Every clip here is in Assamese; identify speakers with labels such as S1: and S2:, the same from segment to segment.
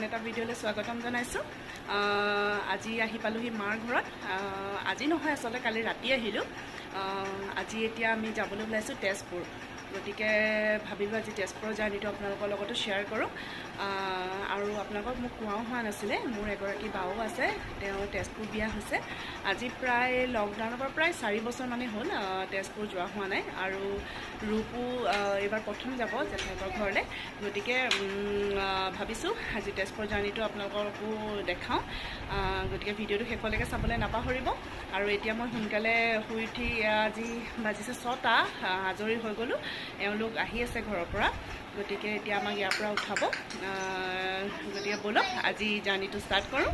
S1: আন এটা ভিডিঅ'লৈ স্বাগতম জনাইছোঁ। আজি আহি পালোহি মাৰ ঘৰত। আজি নহয় আচলতে কালি ৰাতি আহিলোঁ। আজি এতিয়া আমি যাবলৈ ওলাইছোঁ তেজপুৰ। গতিকে ভাবিলোঁ আজি তেজপুৰৰ জাৰ্ণিটো আপোনালোকৰ লগতো শ্বেয়াৰ কৰোঁ। আৰু আপোনালোকক মোক কোৱাও হোৱা নাছিলে, মোৰ এগৰাকী বাও আছে, তেওঁ তেজপুৰ বিয়া হৈছে। আজি প্ৰায় লকডাউনৰ পৰা প্ৰায় 4 বছৰমানেই হ'ল তেজপুৰ যোৱা হোৱা নাই। আৰু ৰূপো এইবাৰ প্ৰথম যাব জেঠাইকৰ ঘৰলৈ। গতিকে ভাবিছোঁ আজি তেজপুৰ জাৰ্ণিটো আপোনালোককো দেখাওঁ। গতিকে ভিডিঅ'টো শেষলৈকে চাবলৈ নাপাহৰিব। আৰু এতিয়া মই সোনকালে শুই উঠি আজি বাজিছে 6টা, আজৰি হৈ গ'লোঁ। এওঁলোক আহি আছে ঘৰৰ পৰা, গতিকে এতিয়া আমাক ইয়াৰ পৰা উঠাব। গতিকে ব'লক আজি জাৰ্ণিটো ষ্টাৰ্ট কৰোঁ।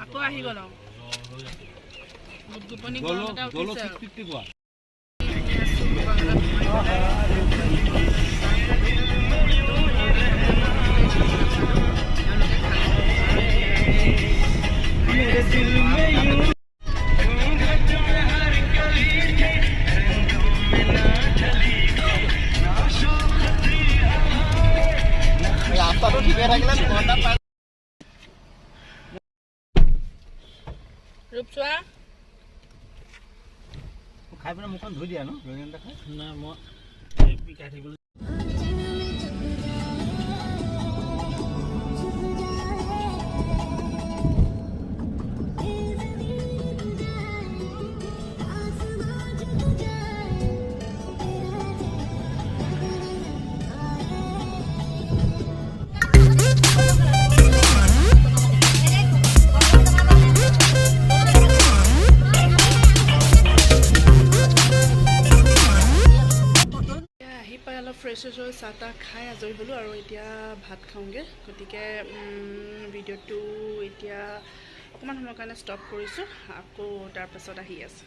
S1: আকৌ আহি গ'ল গুপগুপনি গৰম এটা উঠিছে। ৰাস্তাটো ঠিকে থাকিলে ৰূপচোৱা খাই পেলাই মুখখন ধুই দিয়া ন খাই না মই পিকাই থাকিবলৈ ফ্ৰেছ হৈ চাহ তাহ খাই আজৰি হ'লোঁ আৰু এতিয়া ভাত খাওঁগৈ। গতিকে ভিডিঅ'টো এতিয়া অকণমান সময়ৰ কাৰণে ষ্টপ কৰিছোঁ, আকৌ তাৰপাছত আহি আছোঁ।